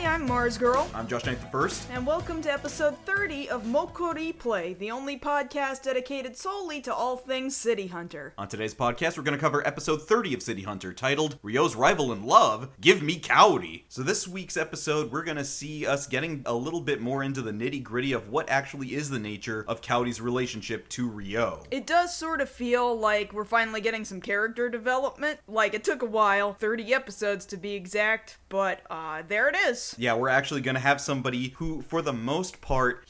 Hi, I'm MarzGurl. I'm JoshKnightTheFirst. And welcome to episode 30 of MokkoriPlay, the only podcast dedicated solely to all things City Hunter. On today's podcast, we're going to cover episode 30 of City Hunter, titled Ryo's Rival in Love, Give Me Kaori. So this week's episode, we're going to see us getting a little bit more into the nitty-gritty of what actually is the nature of Kaori's relationship to Ryo. It does sort of feel like we're finally getting some character development. Like, it took a while, 30 episodes to be exact, but there it is. Yeah, we're actually going to have somebody who, for the most part,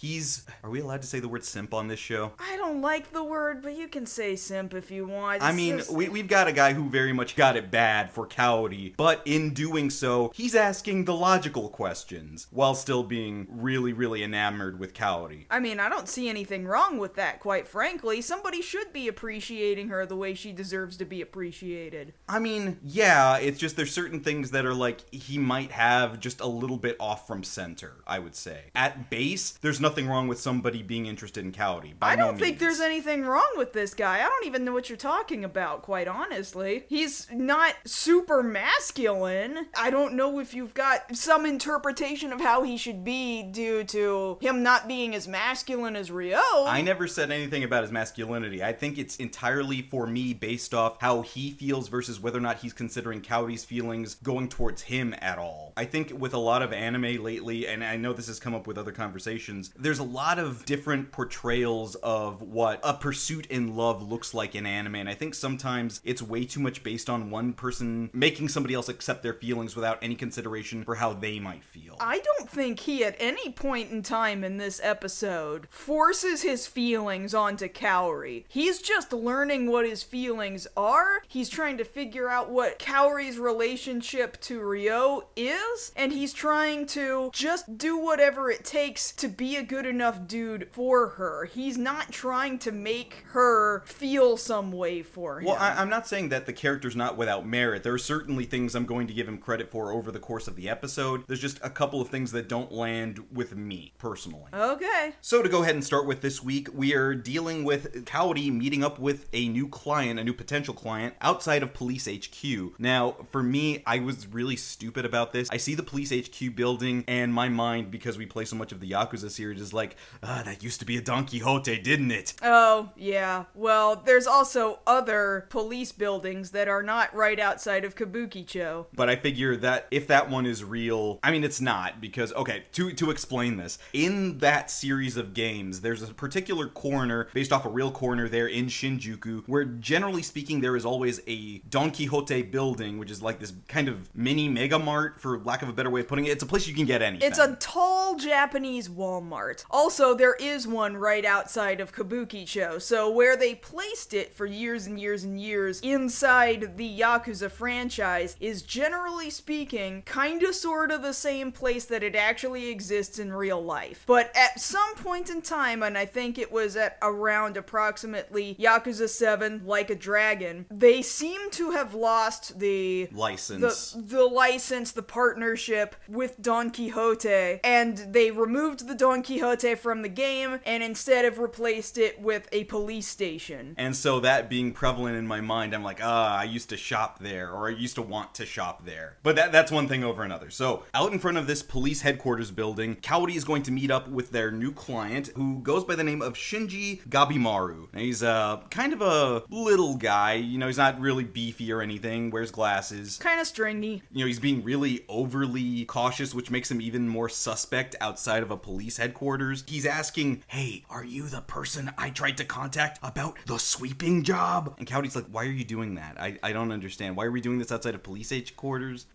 are we allowed to say the word simp on this show? I don't like the word, but you can say simp if you want. I mean, we've got a guy who very much got it bad for Kaori, but in doing so, he's asking the logical questions, while still being really, really enamored with Kaori. I mean, I don't see anything wrong with that, quite frankly. Somebody should be appreciating her the way she deserves to be appreciated. I mean, yeah, it's just there's certain things that are like, he might have just a little bit off from center, I would say. At base, there's nothing wrong with somebody being interested in Kaori. I don't think there's anything wrong with this guy. I don't even know what you're talking about, quite honestly. He's not super masculine. I don't know if you've got some interpretation of how he should be due to him not being as masculine as Ryo. I never said anything about his masculinity. I think it's entirely, for me, based off how he feels versus whether or not he's considering Kaori's feelings going towards him at all. I think with a lot of anime lately, and I know this has come up with other conversations, there's a lot of different portrayals of what a pursuit in love looks like in anime, and I think sometimes it's way too much based on one person making somebody else accept their feelings without any consideration for how they might feel. I don't think he at any point in time in this episode forces his feelings onto Kaori. He's just learning what his feelings are. He's trying to figure out what Kaori's relationship to Ryo is, and he's trying to just do whatever it takes to be a good enough dude for her. He's not trying to make her feel some way for him. Well, I'm not saying that the character's not without merit. There are certainly things I'm going to give him credit for over the course of the episode. There's just a couple of things that don't land with me, personally. Okay. So to go ahead and start with this week, we are dealing with Kaori meeting up with a new client, a new potential client, outside of Police HQ. Now, for me, I was really stupid about this. I see the Police HQ building, and my mind, because we play so much of the Yakuza series, is like, that used to be a Don Quixote, didn't it? Oh, yeah. Well, there's also other police buildings that are not right outside of Kabukicho. But I figure that if that one is real, I mean, it's not, because, okay, to explain this, in that series of games, there's a particular corner, based off a real corner there in Shinjuku, where generally speaking, there is always a Don Quixote building, which is like this kind of mini Mega Mart, for lack of a better way of putting it. It's a place you can get anything. It's a tall Japanese Walmart. Also, there is one right outside of Kabukicho, so where they placed it for years and years and years inside the Yakuza franchise is, generally speaking, kinda sorta the same place that it actually exists in real life. But at some point in time, and I think it was at around approximately Yakuza 7, Like a Dragon, they seem to have lost the license. The license, the partnership with Don Quixote, and they removed the Don Quixote from the game and instead have replaced it with a police station. And so that being prevalent in my mind, I'm like, I used to shop there, or I used to want to shop there. But that's one thing over another. So out in front of this police headquarters building, Kaori is going to meet up with their new client, who goes by the name of Shinji Gabimaru. Now, he's kind of a little guy, you know, he's not really beefy or anything, wears glasses. Kind of stringy. You know, he's being really overly cautious, which makes him even more suspect outside of a police headquarters. He's asking, hey, are you the person I tried to contact about the sweeping job? And Kaori's like, why are you doing that? I don't understand. Why are we doing this outside of police headquarters?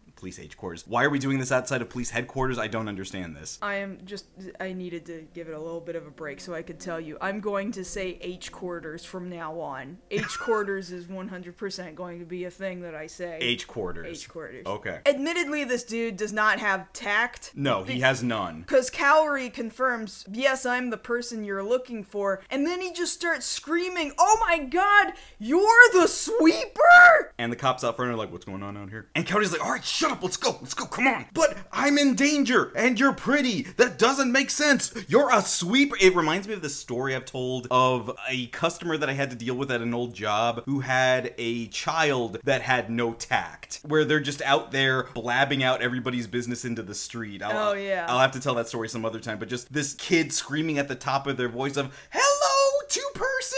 Why are we doing this outside of police headquarters? I don't understand this. I needed to give it a little bit of a break so I could tell you. I'm going to say H quarters from now on. H quarters is 100% going to be a thing that I say. H quarters. H quarters. Okay. Admittedly, this dude does not have tact. No, he has none. Because Kaori confirms, yes, I'm the person you're looking for. And then he just starts screaming, oh my god, you're the sweeper! And the cops out front are like, what's going on out here? And Kaori's like, alright, shut up, let's go, come on. But I'm in danger, and you're pretty. That doesn't make sense. You're a sweeper. It reminds me of the story I've told of a customer that I had to deal with at an old job who had a child that had no tact, where they're just out there blabbing out everybody's business into the street. I'll have to tell that story some other time, but just this kid screaming at the top of their voice of, "Hello, two-person!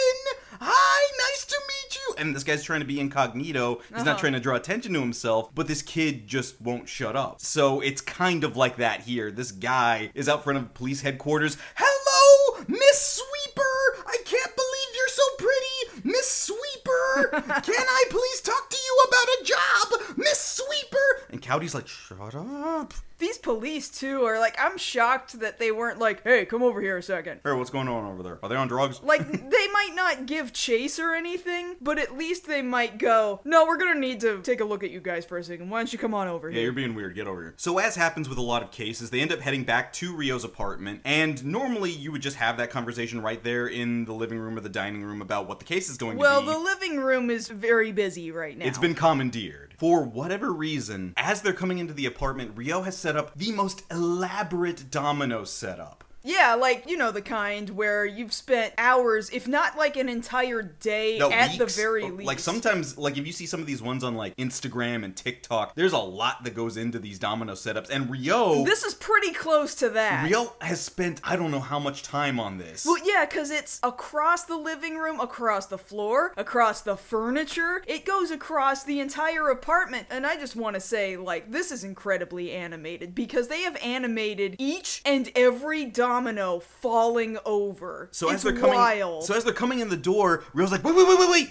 Hi, nice to meet you!" And this guy's trying to be incognito. He's not trying to draw attention to himself, but this kid just won't shut up. So it's kind of like that here. This guy is out front of police headquarters. "Hello, Miss Sweeper! I can't believe you're so pretty! Miss Sweeper! Can I please talk to you about a job? Miss Sweeper!" And Cody's like, "Shut up." These police, too, are like, I'm shocked that they weren't like, "Hey, come over here a second." Hey, what's going on over there? Are they on drugs? Like, they might not give chase or anything, but at least they might go, "No, we're gonna need to take a look at you guys for a second. Why don't you come on over here?" Yeah, you're being weird. Get over here. So as happens with a lot of cases, they end up heading back to Ryo's apartment, and normally you would just have that conversation right there in the living room or the dining room about what the case is going to be. Well, the living room is very busy right now. It's been commandeered. For whatever reason, as they're coming into the apartment, Ryo has set up the most elaborate domino setup. Yeah, like, you know, the kind where you've spent hours, if not like an entire day at the very least. Like sometimes, like if you see some of these ones on like Instagram and TikTok, there's a lot that goes into these domino setups. And Ryo... This is pretty close to that. Ryo has spent, I don't know how much time on this. Well, yeah, because it's across the living room, across the floor, across the furniture. It goes across the entire apartment. And I just want to say, like, this is incredibly animated because they have animated each and every domino falling over. So it's wild. So as they're coming in the door, Ryo's like, wait.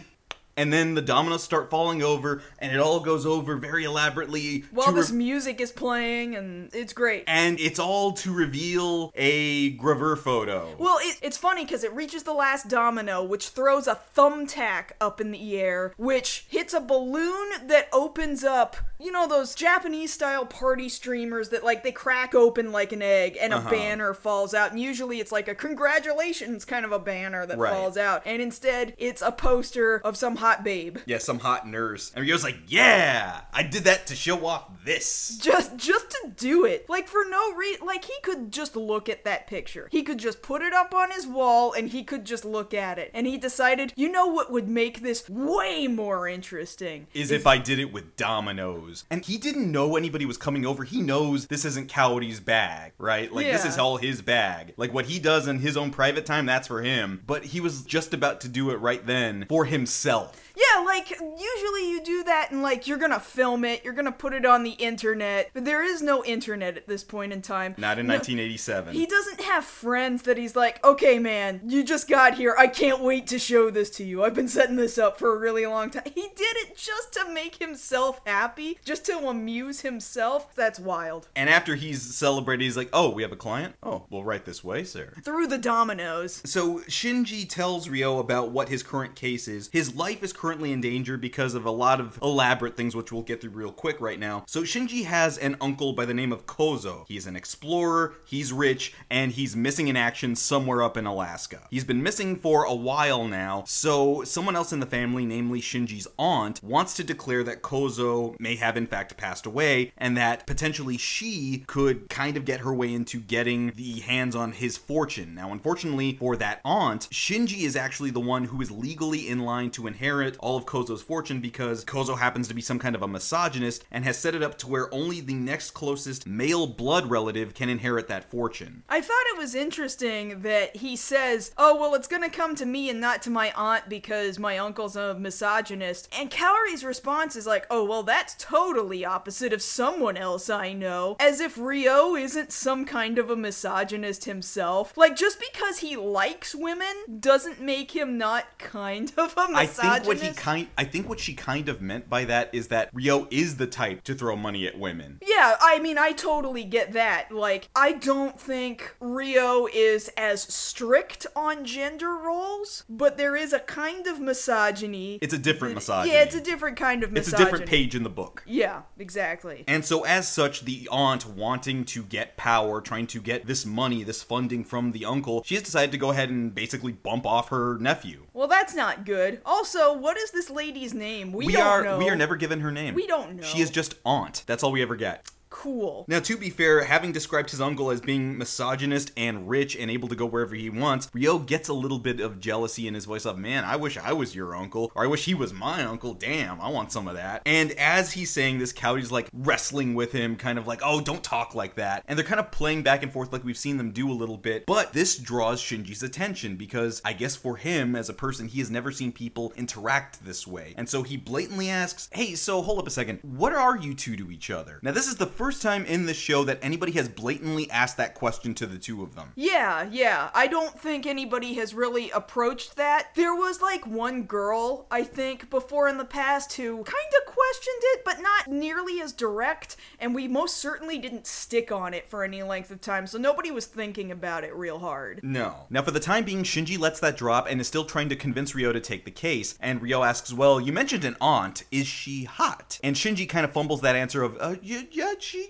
And then the dominoes start falling over, and it all goes over very elaborately. While this music is playing, and it's great. And it's all to reveal a gravure photo. Well, it's funny because it reaches the last domino, which throws a thumbtack up in the air, which hits a balloon that opens up, you know, those Japanese-style party streamers that, like, they crack open like an egg, and a banner falls out. And usually it's like a congratulations kind of a banner that falls out. And instead, it's a poster of some hot babe. Yeah, some hot nurse. And Ryo's like, "Yeah, I did that to show off this." Just to do it. Like, for no reason. Like, he could just look at that picture. He could just put it up on his wall, and he could just look at it. And he decided, you know what would make this way more interesting? Is if I did it with dominoes. And he didn't know anybody was coming over. He knows this isn't Kaori's bag, right? Like, this is all his bag. Like, what he does in his own private time, that's for him. But he was just about to do it right then for himself. Yeah, like, usually you do that and, like, you're gonna film it, you're gonna put it on the internet, but there is no internet at this point in time. Not in 1987. He doesn't have friends that he's like, "Okay, man, you just got here, I can't wait to show this to you. I've been setting this up for a really long time." He did it just to make himself happy, just to amuse himself. That's wild. And after he's celebrated, he's like, "Oh, we have a client? Oh, well, right this way, sir." Through the dominoes. So Shinji tells Ryo about what his current case is. His life is currently in danger because of a lot of elaborate things, which we'll get through real quick right now. So Shinji has an uncle by the name of Kozo. He's an explorer, he's rich, and he's missing in action somewhere up in Alaska. He's been missing for a while now, so someone else in the family, namely Shinji's aunt, wants to declare that Kozo may have in fact passed away, and that potentially she could kind of get her way into getting the hands on his fortune. Now, unfortunately for that aunt, Shinji is actually the one who is legally in line to inherit all of Kozo's fortune because Kozo happens to be some kind of a misogynist and has set it up to where only the next closest male blood relative can inherit that fortune. I thought it was interesting that he says, "Oh, well, it's gonna come to me and not to my aunt because my uncle's a misogynist." And Kaori's response is like, "Oh, well, that's totally opposite of someone else I know." As if Ryo isn't some kind of a misogynist himself. Like, just because he likes women doesn't make him not kind of a misogynist. I think what she kind of meant by that is that Ryo is the type to throw money at women. Yeah, I mean, I totally get that. Like, I don't think Ryo is as strict on gender roles, but there is a kind of misogyny. It's a different misogyny. Yeah, it's a different kind of misogyny. It's a different page in the book. Yeah, exactly. And so as such, the aunt wanting to get power, trying to get this money, this funding from the uncle, she has decided to go ahead and basically bump off her nephew. Well, that's not good. Also, what is this lady's name? We don't know. We are never given her name. We don't know. She is just aunt. That's all we ever get. Cool. Now, to be fair, having described his uncle as being misogynist and rich and able to go wherever he wants, Ryo gets a little bit of jealousy in his voice of, man, I wish I was your uncle, or I wish he was my uncle, damn, I want some of that. And as he's saying this, Kaori's like wrestling with him, kind of like, oh, don't talk like that. And they're kind of playing back and forth like we've seen them do a little bit, but this draws Shinji's attention because I guess for him, as a person, he has never seen people interact this way. And so he blatantly asks, hey, so hold up a second, what are you two to each other? Now, this is the first time in this show that anybody has blatantly asked that question to the two of them. Yeah. I don't think anybody has really approached that. There was like one girl, I think, before in the past who kind of questioned it, but not nearly as direct, and we most certainly didn't stick on it for any length of time, so nobody was thinking about it real hard. No. Now, for the time being, Shinji lets that drop and is still trying to convince Ryo to take the case, and Ryo asks, well, you mentioned an aunt. Is she hot? And Shinji kind of fumbles that answer of, yeah,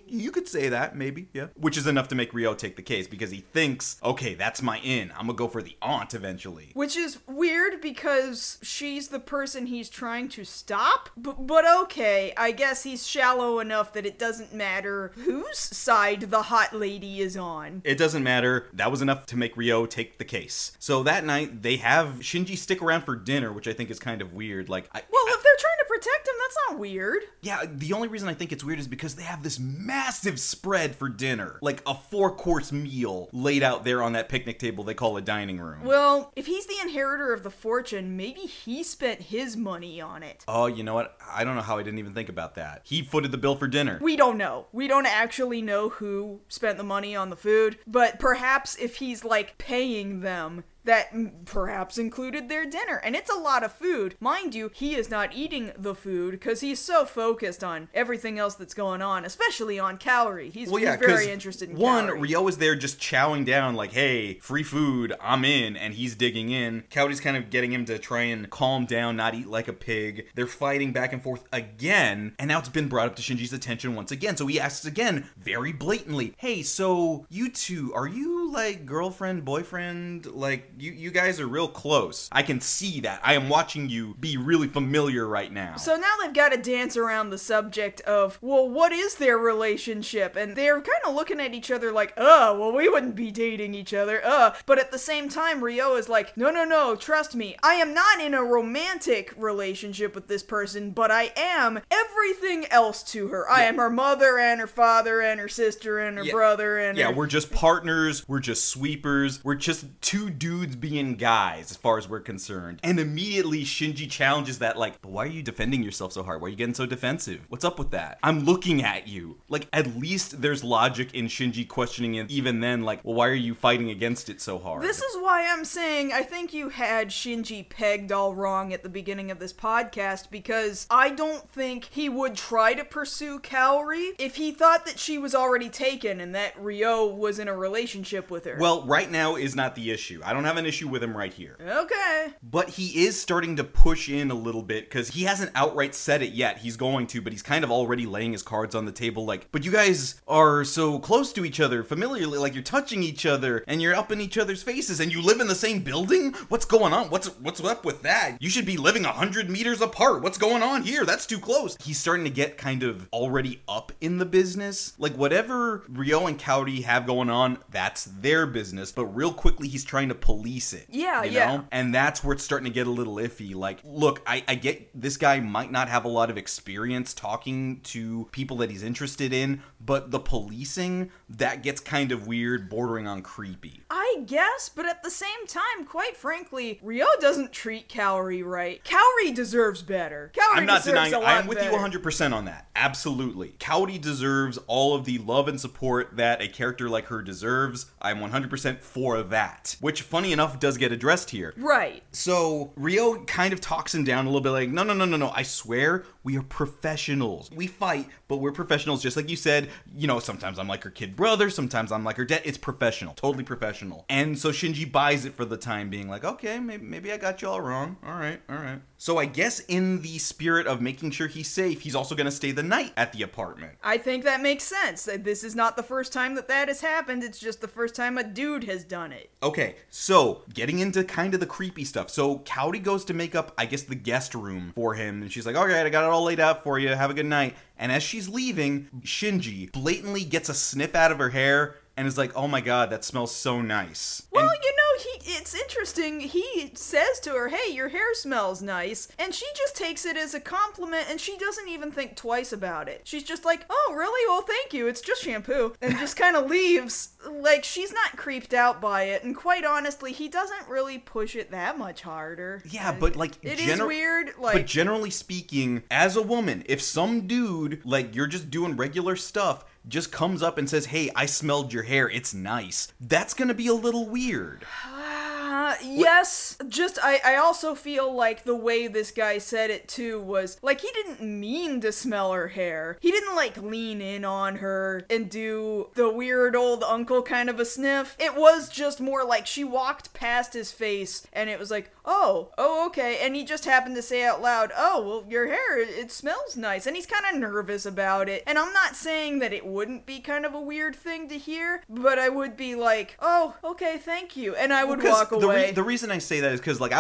you could say that, maybe, yeah. Which is enough to make Ryo take the case, because he thinks, okay, that's my in. I'm gonna go for the aunt eventually. Which is weird, because she's the person he's trying to stop? But okay, I guess he's shallow enough that it doesn't matter whose side the hot lady is on. It doesn't matter. That was enough to make Ryo take the case. So that night, they have Shinji stick around for dinner, which I think is kind of weird. Like, well, if they're trying to protect him, that's not weird. Yeah, the only reason I think it's weird is because they have this massive spread for dinner. Like a 4-course meal laid out there on that picnic table they call a dining room. Well, if he's the inheritor of the fortune, maybe he spent his money on it. Oh, you know what? I don't know how I didn't even think about that. He footed the bill for dinner. We don't know. We don't actually know who spent the money on the food, but perhaps if he's like paying them, that perhaps included their dinner. And it's a lot of food. Mind you, he is not eating the food because he's so focused on everything else that's going on, especially on Kaori. He's very interested in Kaori. Ryo is there just chowing down like, hey, free food, I'm in, and he's digging in. Kaori's kind of getting him to try and calm down, not eat like a pig. They're fighting back and forth again, and now it's been brought up to Shinji's attention once again. So he asks again, very blatantly, hey, so you two, are you like girlfriend, boyfriend, like you guys are real close. I can see that. I am watching you be really familiar right now. So now they've got to dance around the subject of, well, what is their relationship? And they're kind of looking at each other like, well, we wouldn't be dating each other, But at the same time, Ryo is like, no, trust me. I am not in a romantic relationship with this person, but I am everything else to her. I am her mother and her father and her sister and her brother and her... we're just partners. We're just sweepers. We're just two dudes being guys as far as we're concerned. And immediately Shinji challenges that like, but why are you defending yourself so hard? Why are you getting so defensive? What's up with that? I'm looking at you. Like, at least there's logic in Shinji questioning it even then, like, well, why are you fighting against it so hard? This is why I'm saying I think you had Shinji pegged all wrong at the beginning of this podcast, because I don't think he would try to pursue Kaori if he thought that she was already taken and that Ryo was in a relationship with her. Well, right now is not the issue. I don't have an issue with him right here. Okay. But he is starting to push in a little bit, because he hasn't outright said it yet. He's going to, but he's kind of already laying his cards on the table like, but you guys are so close to each other familiarly, like you're touching each other and you're up in each other's faces and you live in the same building? What's going on? What's up with that? You should be living 100 meters apart. What's going on here? That's too close. He's starting to get kind of already up in the business. Like, whatever Ryo and Kaori have going on, that's their business, but real quickly he's trying to police it. Yeah. And that's where it's starting to get a little iffy. Like, look, I get this guy might not have a lot of experience talking to people that he's interested in, but the policing, that gets kind of weird, bordering on creepy. I guess, but at the same time, quite frankly, Ryo doesn't treat Kaori right. Kaori deserves better. I'm not denying, I'm with you 100% on that. Absolutely. Kaori deserves all of the love and support that a character like her deserves. I'm 100% for that. Which, funny enough, does get addressed here. Right. So, Ryo kind of talks him down a little bit like, no, I swear, We are professionals. We fight, but we're professionals. Just like you said, you know, sometimes I'm like her kid brother, sometimes I'm like her dad. It's professional, totally professional. And so Shinji buys it for the time being, like, okay, maybe I got you all wrong. All right. So I guess in the spirit of making sure he's safe, he's also going to stay the night at the apartment. I think that makes sense. This is not the first time that has happened. It's just the first time a dude has done it. Okay, so getting into kind of the creepy stuff. So Kaori goes to make up, I guess, the guest room for him. And she's like, all right, I got it all laid out for you. Have a good night. And as she's leaving, Shinji blatantly gets a sniff out of her hair and is like, oh my god, that smells so nice. Well, you know, it's interesting. He says to her, hey, your hair smells nice. And she just takes it as a compliment, and she doesn't even think twice about it. She's just like, oh, really? Well, thank you. It's just shampoo. And just kind of leaves. Like, she's not creeped out by it. And quite honestly, he doesn't really push it that much harder. Yeah, but like... It is weird. Like, but generally speaking, as a woman, if some dude, like, you're just doing regular stuff, just comes up and says, hey, I smelled your hair, it's nice, that's gonna be a little weird. Yes, just I also feel like the way this guy said it too was like he didn't mean to smell her hair. He didn't like lean in on her and do the weird old uncle kind of a sniff. It was just more like she walked past his face and it was like, oh, okay. And he just happened to say out loud, oh, well, your hair, it smells nice. And he's kind of nervous about it. And I'm not saying that it wouldn't be kind of a weird thing to hear, but I would be like, oh, okay, thank you. And I would walk away. The reason I say that is because, like,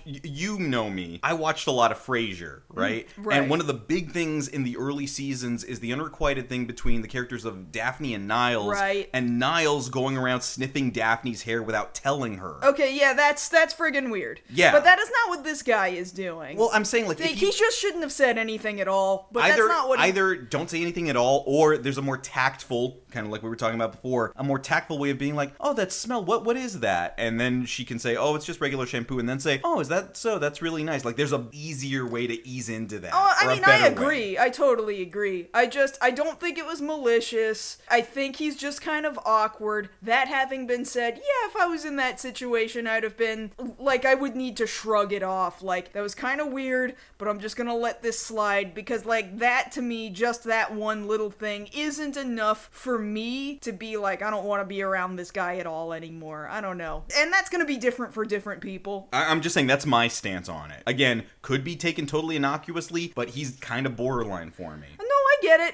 you know me, I watched a lot of Frasier, right? Right. And one of the big things in the early seasons is the unrequited thing between the characters of Daphne and Niles. Right. And Niles going around sniffing Daphne's hair without telling her. Okay, yeah, that's friggin' weird. Yeah. But that is not what this guy is doing. Well, I'm saying, like, he just shouldn't have said anything at all, but that's not what either don't say anything at all, or there's a more tactful, kind of like we were talking about before, a more tactful way of being like, oh, that smell, what is that? And then she can say, oh, it's just regular shampoo, and then say, oh, is that so? That's really nice. Like, there's a easier way to ease into that. Oh, I mean, I agree. I totally agree. I don't think it was malicious. I think he's just kind of awkward. That having been said, yeah, if I was in that situation, I'd have been, like, I would need to shrug it off. Like, that was kind of weird, but I'm just gonna let this slide, because, like, that to me, just that one little thing isn't enough for me to be like, I don't want to be around this guy at all anymore. I don't know. And that's gonna be different for different people. I'm just saying that's my stance on it. Again, could be taken totally innocuously, but he's kind of borderline for me. No,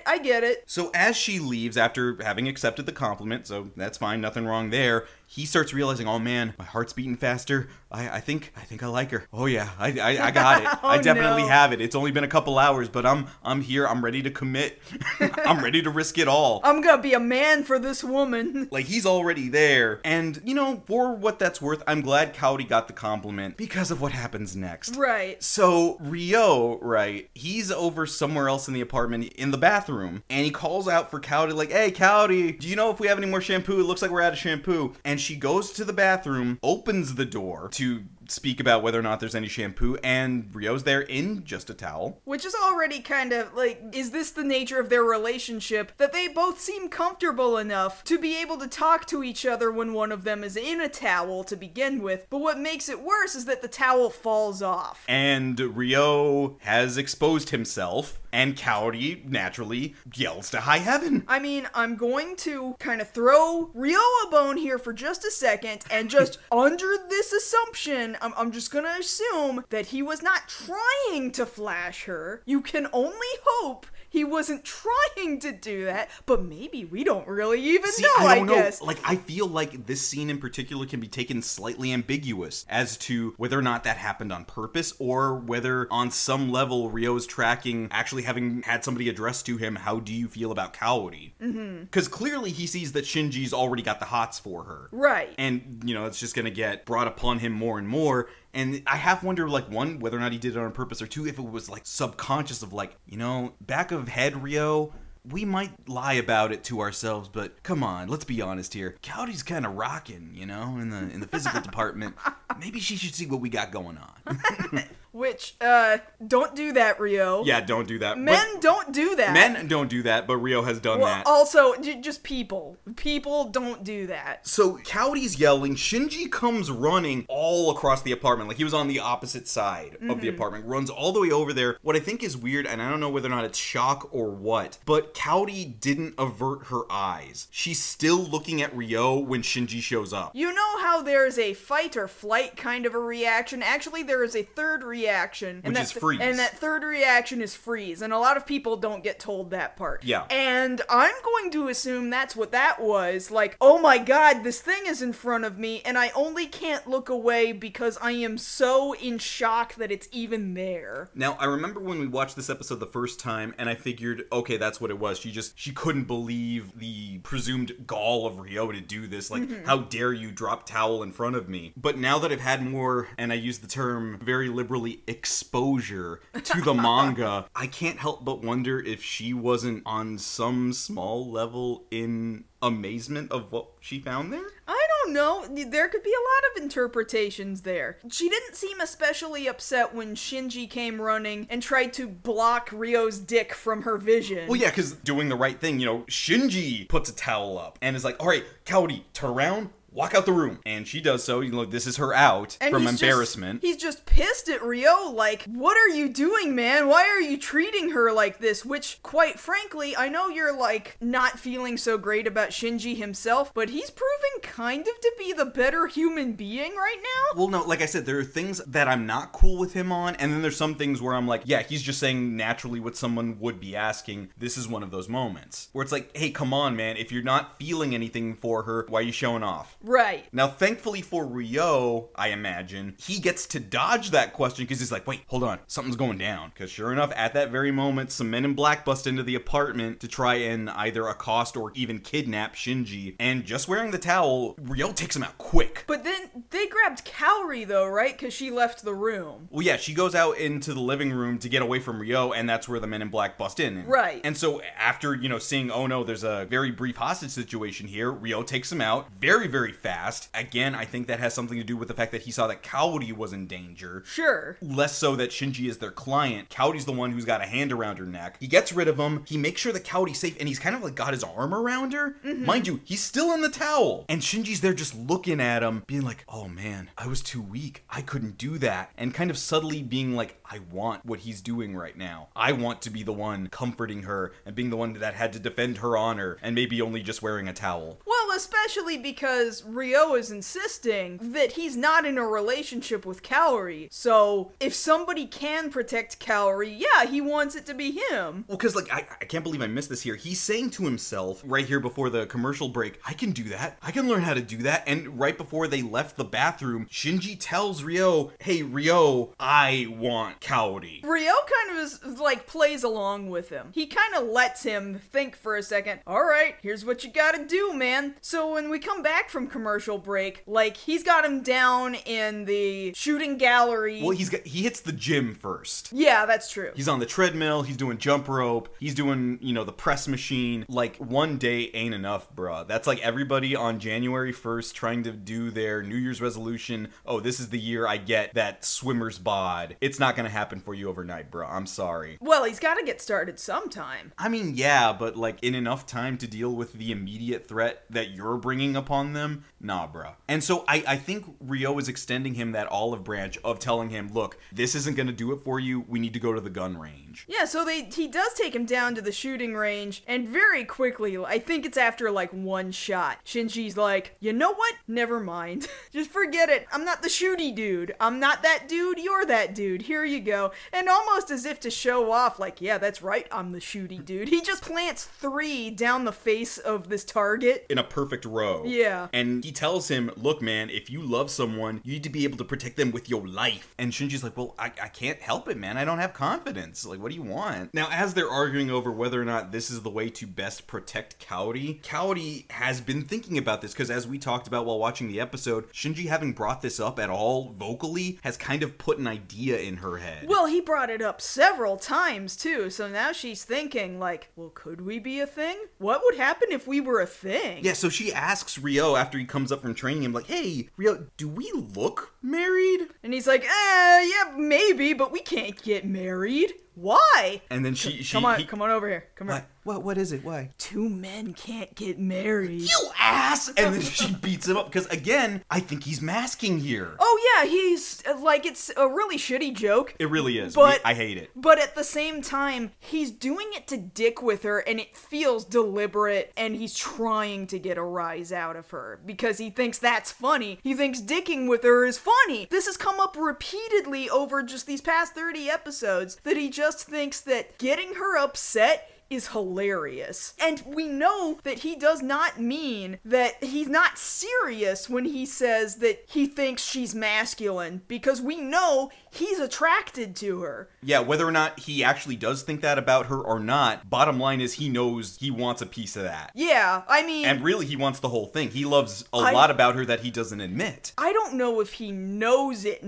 I get it. So as she leaves after having accepted the compliment, so that's fine, nothing wrong there, he starts realizing, oh man, my heart's beating faster. I think I like her. Oh yeah, I got it. Oh, I definitely no. have it. It's only been a couple hours, but I'm here. I'm ready to commit. I'm ready to risk it all. I'm gonna be a man for this woman. Like, he's already there. And, you know, for what that's worth, I'm glad Kaori got the compliment because of what happens next. Right. So Ryo, right, he's over somewhere else in the apartment in the bathroom, and he calls out for Kaori, like, hey, Kaori, do you know if we have any more shampoo? It looks like we're out of shampoo. And she goes to the bathroom, opens the door to speak about whether or not there's any shampoo, and Ryo's there in just a towel. Which is already kind of like, is this the nature of their relationship that they both seem comfortable enough to be able to talk to each other when one of them is in a towel to begin with, but what makes it worse is that the towel falls off. And Ryo has exposed himself, and Kaori naturally yells to high heaven. I mean, I'm going to kind of throw Ryo a bone here for just a second, and just under this assumption, I'm just gonna assume that he was not trying to flash her. You can only hope he wasn't trying to do that, but maybe we don't really even know, I guess. Like, I feel like this scene in particular can be taken slightly ambiguous as to whether or not that happened on purpose, or whether on some level Ryo's tracking, actually having had somebody address to him, how do you feel about Kaori? Because clearly he sees that Shinji's already got the hots for her. Right. And, you know, it's just gonna get brought upon him more and more. And I half wonder, like, one, whether or not he did it on purpose, or two, if it was, like, subconscious of, like, you know, back of head, Ryo, we might lie about it to ourselves, but come on, let's be honest here. Kaori's kind of rocking, you know, in the physical department. Maybe she should see what we got going on. Which, don't do that, Ryo. Yeah, don't do that. Men don't do that. Men don't do that, but Ryo has done that. Also, just people. People don't do that. So, Kaori's yelling, Shinji comes running all across the apartment, like he was on the opposite side of the apartment, runs all the way over there. What I think is weird, and I don't know whether or not it's shock or what, but Kaori didn't avert her eyes. She's still looking at Ryo when Shinji shows up. You know how there's a fight or flight kind of a reaction? Actually, there is a third reaction. Which is freeze. And that third reaction is freeze, and a lot of people don't get told that part. Yeah. And I'm going to assume that's what that was. Like, oh my god, this thing is in front of me, and I only can't look away because I am so in shock that it's even there. Now, I remember when we watched this episode the first time, and I figured, okay, that's what it was. She couldn't believe the presumed gall of Ryo to do this. Like, how dare you drop towel in front of me? But now that I've had more, and I use the term very liberally, exposure to the manga, I can't help but wonder if she wasn't on some small level in amazement of what she found there? I don't know. There could be a lot of interpretations there. She didn't seem especially upset when Shinji came running and tried to block Ryo's dick from her vision. Well, yeah, because doing the right thing, Shinji puts a towel up and is like, all right, Kaori, turn around. Walk out the room. And she does so. This is her out from embarrassment. He's just pissed at Ryo, like, what are you doing, man? Why are you treating her like this? Which, quite frankly, I know you're, not feeling so great about Shinji himself, but he's proving kind of to be the better human being right now. Well, no, like I said, there are things that I'm not cool with him on, and then there's some things where I'm like, yeah, he's just saying naturally what someone would be asking. This is one of those moments where it's like, hey, come on, man. If you're not feeling anything for her, why are you showing off? Right. Now, thankfully for Ryo, I imagine, he gets to dodge that question because he's like, wait, hold on, something's going down. Because sure enough, at that very moment, some men in black bust into the apartment to try and either accost or even kidnap Shinji. And just wearing the towel, Ryo takes him out quick. But then they grabbed Kaori, though, right? Because she left the room. Well, yeah, she goes out into the living room to get away from Ryo, and that's where the men in black bust in. Right. And so after, seeing, oh no, there's a very brief hostage situation here, Ryo takes him out very, very fast. Again, I think that has something to do with the fact that he saw that Kaori was in danger. Sure. Less so that Shinji is their client. Kaori's the one who's got a hand around her neck. He gets rid of him. He makes sure that Kaori's safe, and he's kind of got his arm around her. Mind you, he's still in the towel. And Shinji's there just looking at him, being like, oh man, I was too weak. I couldn't do that. And kind of subtly being like, I want what he's doing right now. I want to be the one comforting her and being the one that had to defend her honor and maybe only just wearing a towel. Well, especially because Ryo is insisting that he's not in a relationship with Kaori. So, if somebody can protect Kaori, yeah, he wants it to be him. Well, because, I can't believe I missed this here. He's saying to himself, right here before the commercial break, I can do that. I can learn how to do that. And right before they left the bathroom, Shinji tells Ryo, hey, Ryo, I want Kaori. Ryo kind of plays along with him. He kind of lets him think for a second. All right, here's what you gotta do, man. So when we come back from commercial break, he's got him down in the shooting gallery. Well, he hits the gym first. Yeah, that's true. He's on the treadmill, he's doing jump rope, he's doing, the press machine. One day ain't enough, bruh. That's everybody on January 1st trying to do their New Year's resolution. Oh, this is the year I get that swimmer's bod. It's not gonna happen for you overnight, bruh. I'm sorry. Well, he's gotta get started sometime. I mean, yeah, but in enough time to deal with the immediate threat that you're bringing upon them? Nah, bruh. And so I think Ryo is extending him that olive branch of telling him, look, this isn't gonna do it for you. We need to go to the gun range. Yeah, so he does take him down to the shooting range, and very quickly, I think it's after one shot, Shinji's like, you know what? Never mind. Just forget it. I'm not the shooty dude. I'm not that dude. You're that dude. Here you go. And almost as if to show off, yeah, that's right. I'm the shooty dude. He just plants 3 down the face of this target. In a perfect row. Yeah. And he tells him, look, man, if you love someone, you need to be able to protect them with your life. And Shinji's like, well, I can't help it, man. I don't have confidence. What do you want? Now, as they're arguing over whether or not this is the way to best protect Kaori has been thinking about this, because as we talked about while watching the episode, Shinji having brought this up at all vocally has kind of put an idea in her head. Well, he brought it up several times, too, so now she's thinking, well, could we be a thing? What would happen if we were a thing? Yeah, so she asks Ryo, after after he comes up from training him, like, hey, Ryo, do we look married? And he's like, yeah, maybe, but we can't get married. Why? And then come on over here. Come here. What is it? Why? 2 men can't get married. You ass! And then she beats him up because, again, I think he's masking here. Oh yeah, he's like, it's a really shitty joke. It really is. But I hate it. But at the same time, he's doing it to dick with her, and it feels deliberate, and he's trying to get a rise out of her because he thinks that's funny. He thinks dicking with her is funny. This has come up repeatedly over just these past 30 episodes, that he just thinks that getting her upset is hilarious. And we know that he does not mean that he's not serious when he says that he thinks she's masculine, because we know he's attracted to her. Yeah, whether or not he actually does think that about her or not, bottom line is he knows he wants a piece of that. Yeah, I mean... And really, he wants the whole thing. He loves a lot about her that he doesn't admit. I don't know if he knows it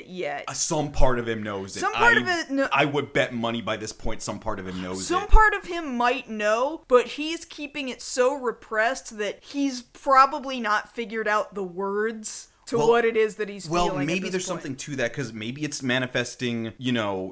yet. Some part of him knows it. Some part of it... I would bet money by this point some part of him knows it. Some part of him might know, but he's keeping it so repressed that he's probably not figured out the words to what it is that he's feeling. Well, maybe there's something to that, because maybe it's manifesting,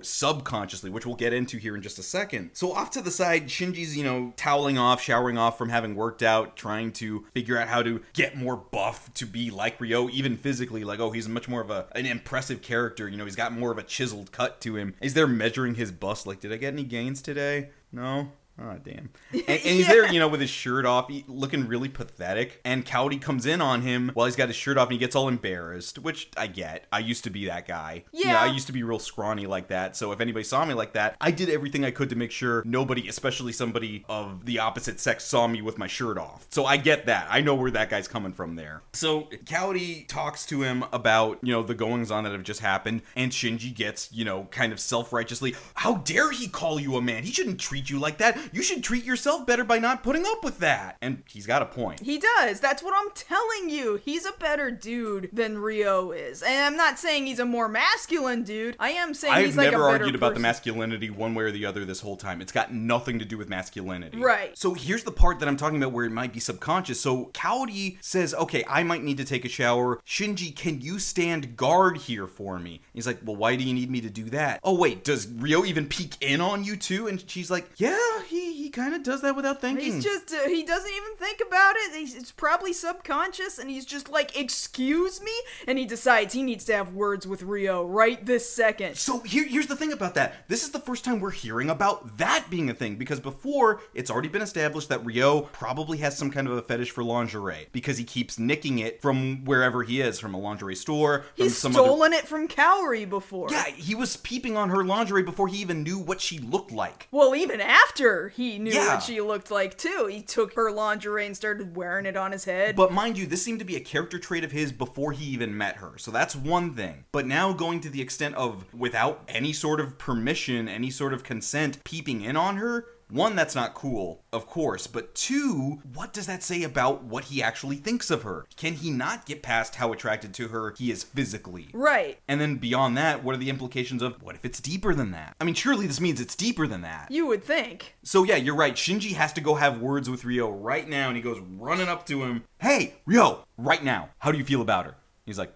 subconsciously, which we'll get into here in just a second. So off to the side, Shinji's, toweling off, showering off from having worked out, trying to figure out how to get more buff to be like Ryo, even physically. Like, he's much more of an impressive character. He's got more of a chiseled cut to him. He's there measuring his bust, like, did I get any gains today? No? Oh, damn. And he's there, with his shirt off, looking really pathetic. And Kaori comes in on him while he's got his shirt off, and he gets all embarrassed, which I get. I used to be that guy. Yeah. I used to be real scrawny like that. So if anybody saw me like that, I did everything I could to make sure nobody, especially somebody of the opposite sex, saw me with my shirt off. So I get that. I know where that guy's coming from there. So Kaori talks to him about, the goings-on that have just happened, and Shinji gets, kind of self-righteously, how dare he call you a man? He shouldn't treat you like that. You should treat yourself better by not putting up with that. And he's got a point. He does. That's what I'm telling you. He's a better dude than Ryo is. And I'm not saying he's a more masculine dude. I am saying he's like a better person. I've never argued about the masculinity one way or the other this whole time. It's got nothing to do with masculinity. Right. So here's the part that I'm talking about where it might be subconscious. So Kaori says, okay, I might need to take a shower. Shinji, can you stand guard here for me? He's like, well, why do you need me to do that? Oh, wait, does Ryo even peek in on you too? And she's like, yeah, he kind of does that without thinking. He's just, he doesn't even think about it. It's probably subconscious, and he's just like, excuse me? And he decides he needs to have words with Ryo right this second. So here's the thing about that. This is the first time we're hearing about that being a thing, because before, it's already been established that Ryo probably has some kind of a fetish for lingerie, because he keeps nicking it from wherever he is, from a lingerie store. He's stolen it from Kaori before. Yeah, he was peeping on her lingerie before he even knew what she looked like. Well, even after he knew what she looked like too. He took her lingerie and started wearing it on his head. But mind you, this seemed to be a character trait of his before he even met her. So that's one thing. But now going to the extent of, without any sort of permission, any sort of consent, peeping in on her, one, that's not cool, of course, but two, what does that say about what he actually thinks of her? Can he not get past how attracted to her he is physically? Right. And then beyond that, what are the implications of, what if it's deeper than that? I mean, surely this means it's deeper than that. You would think. So yeah, you're right, Shinji has to go have words with Ryo right now, and he goes running up to him, hey, Ryo, right now, how do you feel about her? He's like,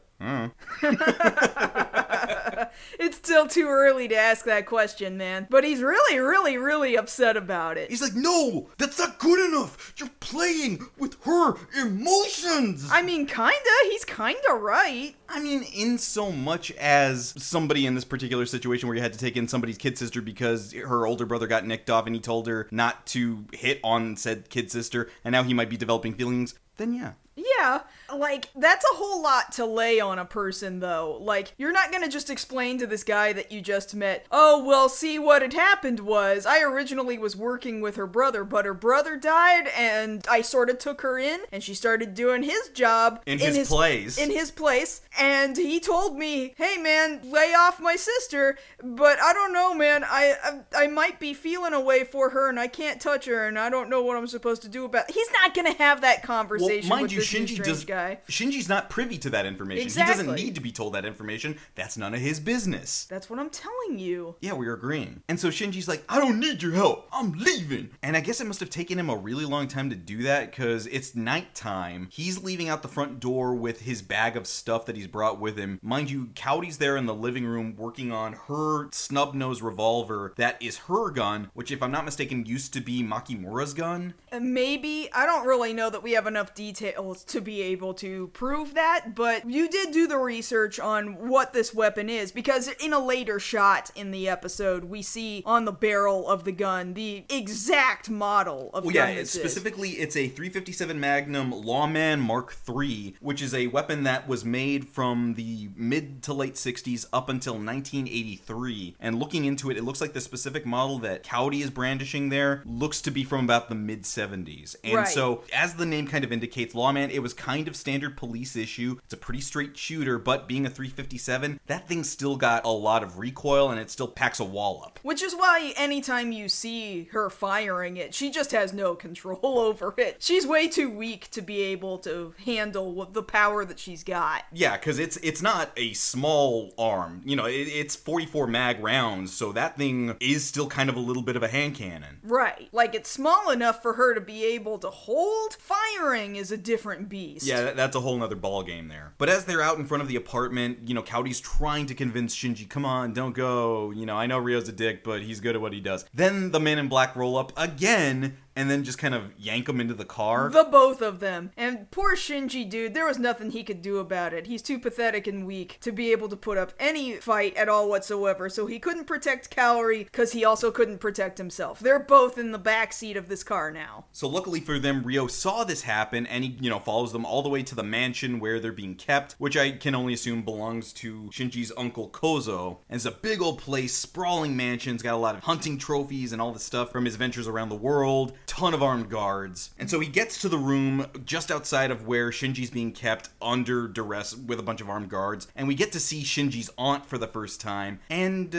It's still too early to ask that question, man. But he's really, really, really upset about it. He's like, no, that's not good enough. You're playing with her emotions. I mean, kinda. He's kinda right. I mean, in so much as somebody in this particular situation where you had to take in somebody's kid sister because her older brother got nicked off and he told her not to hit on said kid sister, and now he might be developing feelings, then yeah. Yeah, like, that's a whole lot to lay on a person, though. Like, you're not gonna just explain to this guy that you just met, oh, well, see, what had happened was, I originally was working with her brother, but her brother died, and I sort of took her in, and she started doing his job. In his place. In his place, and he told me, hey, man, lay off my sister, but I don't know, man, I might be feeling a way for her, and I can't touch her, and I don't know what I'm supposed to do about it. He's not gonna have that conversation with this Shinji's not privy to that information. Exactly. He doesn't need to be told that information. That's none of his business. That's what I'm telling you. Yeah, we're agreeing. And so Shinji's like, I don't need your help. I'm leaving. And I guess it must have taken him a really long time to do that because it's nighttime. He's leaving out the front door with his bag of stuff that he's brought with him. Mind you, Kaori's there in the living room working on her snub-nosed revolver that is her gun, which if I'm not mistaken used to be Makimura's gun. Maybe. I don't really know that we have enough details to be able to prove that, but you did do the research on what this weapon is, because in a later shot in the episode, we see on the barrel of the gun the exact model of gun this specifically, it's a .357 Magnum Lawman Mark III, which is a weapon that was made from the mid to late 60s up until 1983. And looking into it, it looks like the specific model that Kaori is brandishing there looks to be from about the mid 70s. And so, as the name kind of indicates, Lawman, it was kind of standard police issue. It's a pretty straight shooter, but being a .357, that thing's still got a lot of recoil and it still packs a wallop. Which is why anytime you see her firing it, she just has no control over it. She's way too weak to be able to handle the power that she's got. Yeah, because it's not a small arm. You know, it's 44 mag rounds, so that thing is still kind of a little bit of a hand cannon. Right. Like, it's small enough for her to be able to hold. Firing is a different beast. Yeah, that's a whole nother ball game there. But as they're out in front of the apartment, you know, Kaori's trying to convince Shinji, come on, don't go. You know, I know Ryo's a dick, but he's good at what he does. Then the Men in Black roll up again, and then just kind of yank him into the car. The both of them. And poor Shinji, dude, there was nothing he could do about it. He's too pathetic and weak to be able to put up any fight at all whatsoever, so he couldn't protect Kaori, because he also couldn't protect himself. They're both in the backseat of this car now. So luckily for them, Ryo saw this happen, and he, you know, follows them all the way to the mansion where they're being kept, which I can only assume belongs to Shinji's uncle Kozo. And it's a big old place, sprawling mansion, it's got a lot of hunting trophies and all this stuff from his adventures around the world. Ton of armed guards. And so he gets to the room just outside of where Shinji's being kept under duress with a bunch of armed guards. And we get to see Shinji's aunt for the first time. And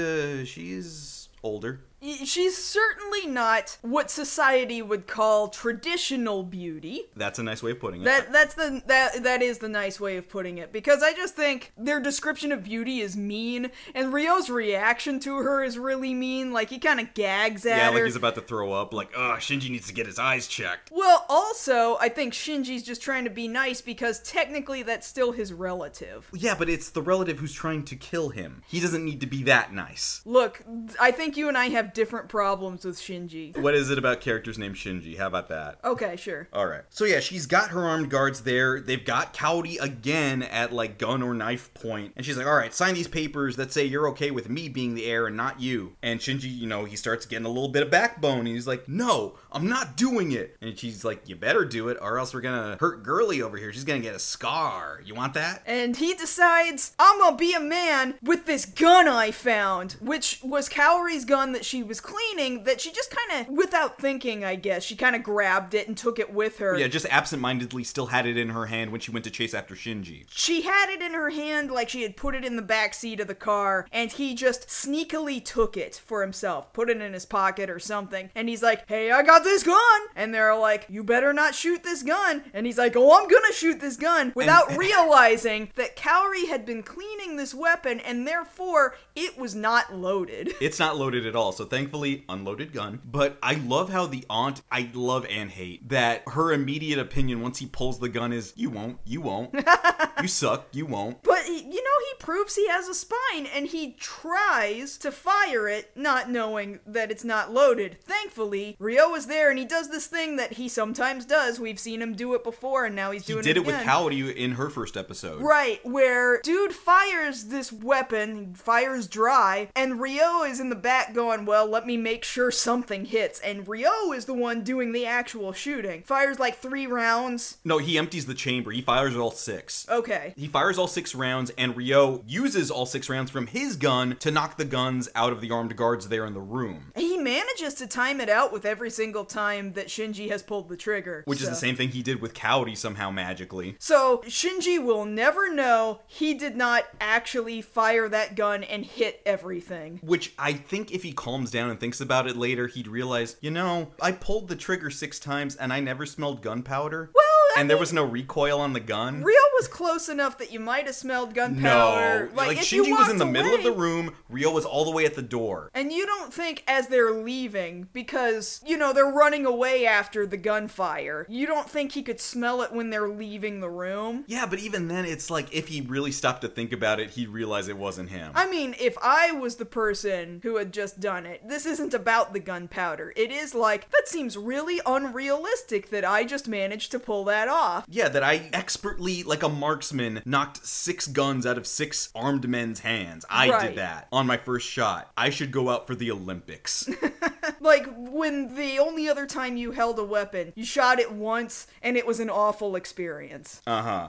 she's older. She's certainly not what society would call traditional beauty. That's a nice way of putting it. That is the nice way of putting it, because I just think their description of beauty is mean, and Ryo's reaction to her is really mean. Like, he kind of gags at her. Yeah, like he's about to throw up. Like, Shinji needs to get his eyes checked. Well, also, I think Shinji's just trying to be nice because technically that's still his relative. Yeah, but it's the relative who's trying to kill him. He doesn't need to be that nice. Look, I think you and I have different problems with Shinji. What is it about characters named Shinji? How about that? Okay, sure. Alright. So yeah, she's got her armed guards there. They've got Kaori again at like gun or knife point. And she's like, alright, sign these papers that say you're okay with me being the heir and not you. And Shinji, you know, he starts getting a little bit of backbone. And he's like, no, I'm not doing it. And she's like, you better do it or else we're gonna hurt Girly over here. She's gonna get a scar. You want that? And he decides, I'm gonna be a man with this gun I found, which was Kaori's gun that she was cleaning, that she just kind of, without thinking, I guess, she kind of grabbed it and took it with her. Yeah, just absentmindedly still had it in her hand when she went to chase after Shinji. She had it in her hand like she had put it in the back seat of the car, and he just sneakily took it for himself, put it in his pocket or something, and he's like, hey, I got this gun! And they're like, you better not shoot this gun! And he's like, oh, I'm gonna shoot this gun! Without realizing that Kaori had been cleaning this weapon, and therefore, it was not loaded. It's not loaded at all, so thankfully, unloaded gun. But I love how the aunt, I love and hate, that her immediate opinion once he pulls the gun is, you won't, you won't. You suck, you won't. But, you know, he proves he has a spine, and he tries to fire it, not knowing that it's not loaded. Thankfully, Ryo is there, and he does this thing that he sometimes does. We've seen him do it before, and now he's doing it again. He did it with Kaori in her first episode. Right, where dude fires this weapon, fires dry, and Ryo is in the back going, well, let me make sure something hits. And Ryo is the one doing the actual shooting. Fires like 3 rounds. No, he empties the chamber. He fires all 6. Okay. He fires all 6 rounds, and Ryo uses all 6 rounds from his gun to knock the guns out of the armed guards there in the room. He manages to time it out with every single time that Shinji has pulled the trigger. Which is the same thing he did with Kaori somehow magically. So, Shinji will never know he did not actually fire that gun and hit everything. Which I think if he calms down and thinks about it later, he'd realize, you know, I pulled the trigger 6 times and I never smelled gunpowder. Well, And there was no recoil on the gun? Ryo was close enough that you might have smelled gunpowder. No. Like Shinji was in the middle of the room, Ryo was all the way at the door. And you don't think as they're leaving, because, you know, they're running away after the gunfire, you don't think he could smell it when they're leaving the room? Yeah, but even then, it's like, if he really stopped to think about it, he'd realize it wasn't him. I mean, if I was the person who had just done it, this isn't about the gunpowder. It is like, that seems really unrealistic that I just managed to pull that off. Yeah, that I expertly, like a marksman, knocked 6 guns out of 6 armed men's hands. I did that on my first shot. I should go out for the Olympics. Like, when the only other time you held a weapon, you shot it once, and it was an awful experience.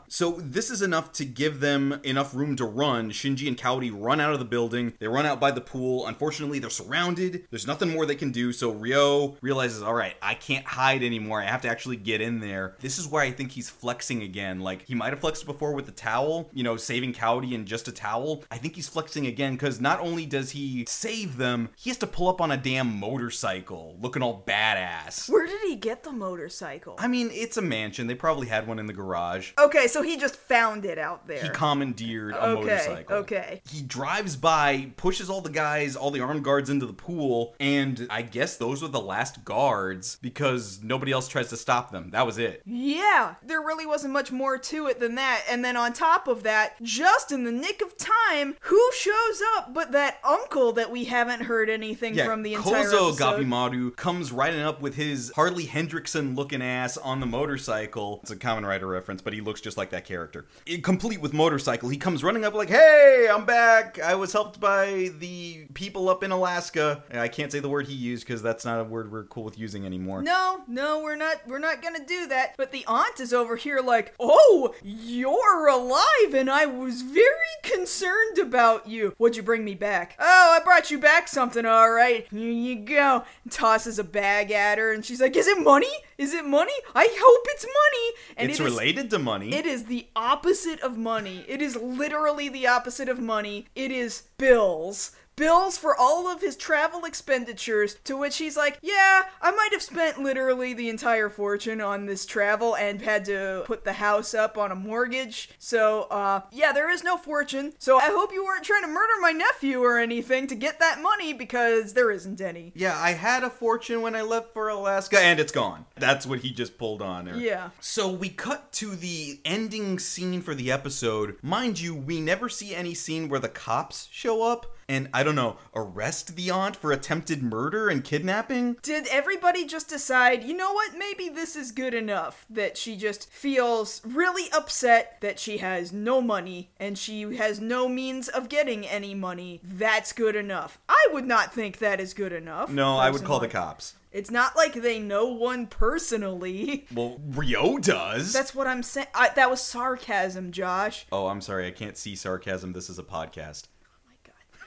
So this is enough to give them enough room to run. Shinji and Kaori run out of the building. They run out by the pool. Unfortunately, they're surrounded. There's nothing more they can do, so Ryo realizes, all right, I can't hide anymore. I have to actually get in there. This is where I think he's flexing again. Like, he might have flexed before with the towel, you know, saving Kaori in just a towel. I think he's flexing again, because not only does he save them, he has to pull up on a damn motorcycle, looking all badass. Where did he get the motorcycle? I mean, it's a mansion. They probably had one in the garage. Okay, so he just found it out there. He commandeered a motorcycle. Okay. He drives by, pushes all the guys, all the armed guards into the pool, and I guess those were the last guards because nobody else tries to stop them. That was it. Yeah, there really wasn't much more to it than that. And then on top of that, just in the nick of time, who shows up but that uncle that we haven't heard anything from the entire Kozo episode? Gabimaru comes riding up with his Harley Hendrickson looking ass on the motorcycle. It's a Kamen Rider reference, but he looks just like that character. Complete with motorcycle, he comes running up like, hey, I'm back. I was helped by the people up in Alaska. I can't say the word he used because that's not a word we're cool with using anymore. No, we're not gonna do that. But the aunt is over here like, oh, you're alive and I was very concerned about you. What'd you bring me back? Oh, I brought you back something, all right. Here you go. Tosses a bag at her and she's like, is it money? Is it money? I hope it's money. And it's related to money. It is the opposite of money. It is literally the opposite of money. It is bills. Bills for all of his travel expenditures, to which he's like, yeah, I might have spent literally the entire fortune on this travel and had to put the house up on a mortgage. So, yeah, there is no fortune. So I hope you weren't trying to murder my nephew or anything to get that money because there isn't any. Yeah, I had a fortune when I left for Alaska and it's gone. That's what he just pulled on her. Yeah. So we cut to the ending scene for the episode. Mind you, we never see any scene where the cops show up and, I don't know, arrest the aunt for attempted murder and kidnapping? Did everybody just decide, you know what, maybe this is good enough, that she just feels really upset that she has no money and she has no means of getting any money? That's good enough. I would not think that is good enough. No, personally. I would call the cops. It's not like they know one personally. Well, Ryo does. That's what I'm saying. That was sarcasm, Josh. Oh, I'm sorry. I can't see sarcasm. This is a podcast.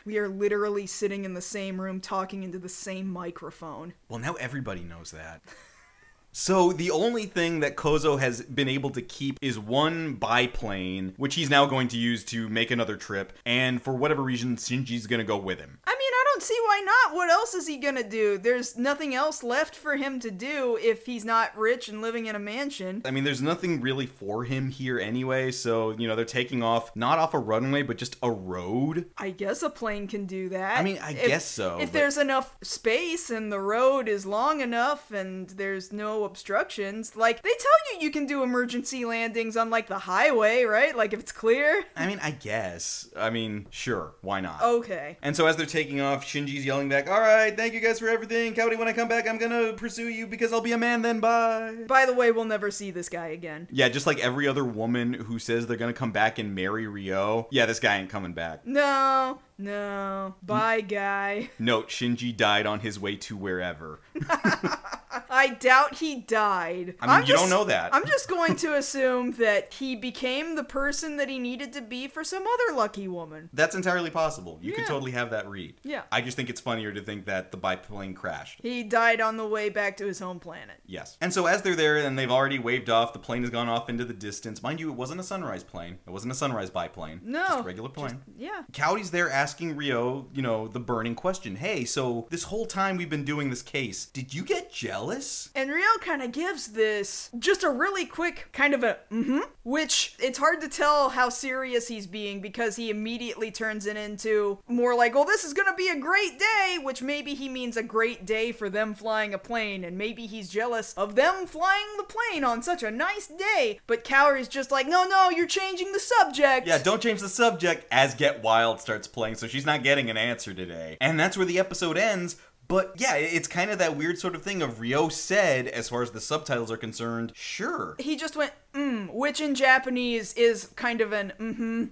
We are literally sitting in the same room talking into the same microphone. Well, now everybody knows that. So the only thing that Kozo has been able to keep is one biplane, which he's now going to use to make another trip. And for whatever reason, Shinji's going to go with him. I mean, I don't see why not. What else is he going to do? There's nothing else left for him to do if he's not rich and living in a mansion. I mean, there's nothing really for him here anyway. So, you know, they're taking off, not off a runway, but just a road. I guess a plane can do that. I mean, I guess so. If there's enough space and the road is long enough and there's no obstructions, like, they tell you can do emergency landings on, like, the highway, right? Like, if it's clear. I mean, I guess. I mean, sure. Why not? Okay. And so as they're taking off, Shinji's yelling back, all right, thank you guys for everything. Kaori, when I come back, I'm gonna pursue you because I'll be a man then. Bye. By the way, we'll never see this guy again. Yeah, just like every other woman who says they're gonna come back and marry Ryo. Yeah, this guy ain't coming back. No. Bye, guy. Note, Shinji died on his way to wherever. I doubt he died. I mean, you don't know that. I'm just going to assume that he became the person that he needed to be for some other lucky woman. That's entirely possible. You could totally have that read. Yeah. I just think it's funnier to think that the biplane crashed. He died on the way back to his home planet. Yes. And so as they're there and they've already waved off, the plane has gone off into the distance. Mind you, it wasn't a sunrise plane. It wasn't a sunrise biplane. No. Just a regular plane. Yeah. Kaori's there asking Ryo, you know, the burning question. Hey, so this whole time we've been doing this case, did you get jealous? jealous? And Ryo kind of gives this just a really quick kind of a which it's hard to tell how serious he's being because he immediately turns it into more like, well, this is gonna be a great day, which maybe he means a great day for them flying a plane, and maybe he's jealous of them flying the plane on such a nice day. But Kaori's just like, no, you're changing the subject. Yeah, don't change the subject as Get Wild starts playing, so she's not getting an answer today. And that's where the episode ends. But yeah, it's kind of that weird sort of thing of Ryo said, as far as the subtitles are concerned, sure. He just went, which in Japanese is kind of an an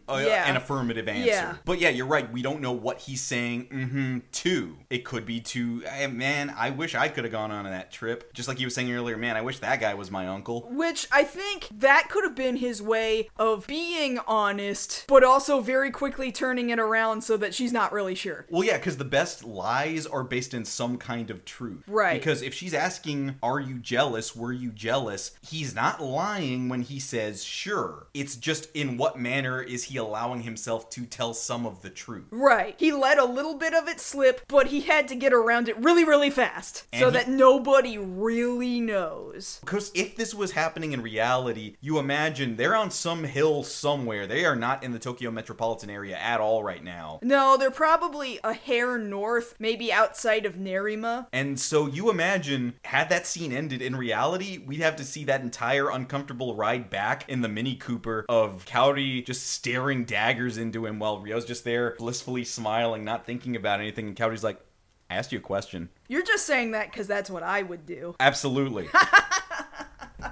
affirmative answer. Yeah. But yeah, you're right. We don't know what he's saying to. It could be to, man, I wish I could have gone on that trip. Just like he was saying earlier, man, I wish that guy was my uncle. Which I think that could have been his way of being honest, but also very quickly turning it around so that she's not really sure. Well, yeah, because the best lies are based in some kind of truth. Right. Because if she's asking, are you jealous? Were you jealous? He's not lying when he says, sure. It's just in what manner is he allowing himself to tell some of the truth. Right. He let a little bit of it slip, but he had to get around it really, really fast And that nobody really knows. Because if this was happening in reality, you imagine they're on some hill somewhere. They are not in the Tokyo metropolitan area at all right now. No, they're probably a hair north, maybe outside of Nerima. And so you imagine, had that scene ended in reality, we'd have to see that entire uncomfortable ride back in the Mini Cooper of Kaori just staring daggers into him while Ryo's just there blissfully smiling, not thinking about anything. And Kaori's like, I asked you a question. You're just saying that because that's what I would do. Absolutely.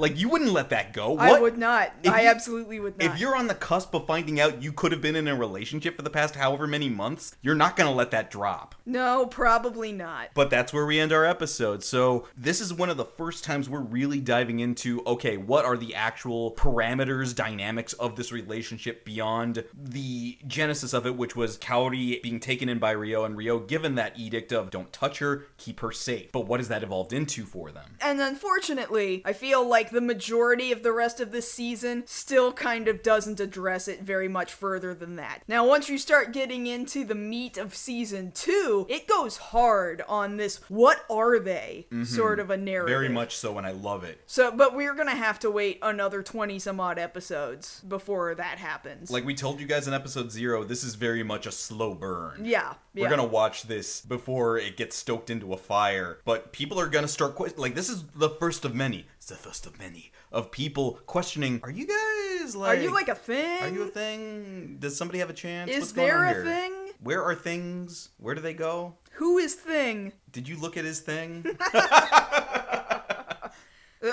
Like, you wouldn't let that go. What? I would not. I absolutely would not. If you're on the cusp of finding out you could have been in a relationship for the past however many months, you're not going to let that drop. No, probably not. But that's where we end our episode. So this is one of the first times we're really diving into, okay, what are the actual parameters, dynamics of this relationship beyond the genesis of it, which was Kaori being taken in by Ryo, and Ryo given that edict of don't touch her, keep her safe. But what has that evolved into for them? And unfortunately, I feel like the majority of the rest of this season still kind of doesn't address it very much further than that. Now, once you start getting into the meat of season 2, it goes hard on this what are they sort of a narrative. Very much so, and I love it. So, but we're gonna have to wait another 20 some odd episodes before that happens. Like we told you guys in episode 0, this is very much a slow burn. Yeah. We're gonna watch this before it gets stoked into a fire, but people are gonna start this is the first of many. It's the first of many of people questioning, are you guys like... Are you like a thing? Are you a thing? Does somebody have a chance? Is What's going there on a here? thing? Where are things? Where do they go? Who is thing? Did you look at his thing?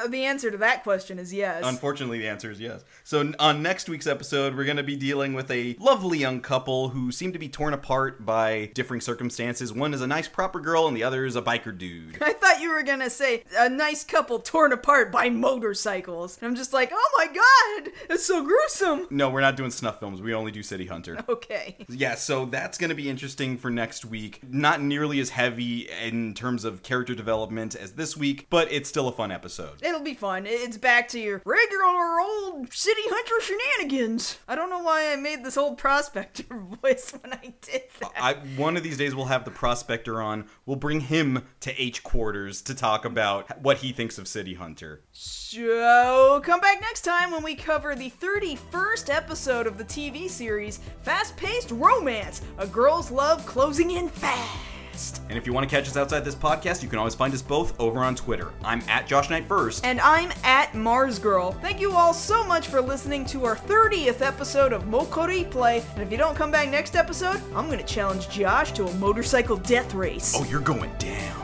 The answer to that question is yes. Unfortunately, the answer is yes. So on next week's episode, we're going to be dealing with a lovely young couple who seem to be torn apart by differing circumstances. One is a nice proper girl and the other is a biker dude. I thought you were going to say a nice couple torn apart by motorcycles. And I'm just like, oh my god, it's so gruesome. No, we're not doing snuff films. We only do City Hunter. Okay. Yeah, so that's going to be interesting for next week. Not nearly as heavy in terms of character development as this week, but it's still a fun episode. It'll be fun. It's back to your regular old City Hunter shenanigans. I don't know why I made this old prospector voice when I did that. One of these days we'll have the prospector on. We'll bring him to H quarters to talk about what he thinks of City Hunter. So come back next time when we cover the 31st episode of the TV series Fast-Paced Romance, a girl's love closing in fast. And if you want to catch us outside this podcast, you can always find us both over on Twitter. I'm at JoshKnightFirst. And I'm at MarzGurl. Thank you all so much for listening to our 30th episode of MokkoriPlay. And if you don't come back next episode, I'm going to challenge Josh to a motorcycle death race. Oh, you're going down.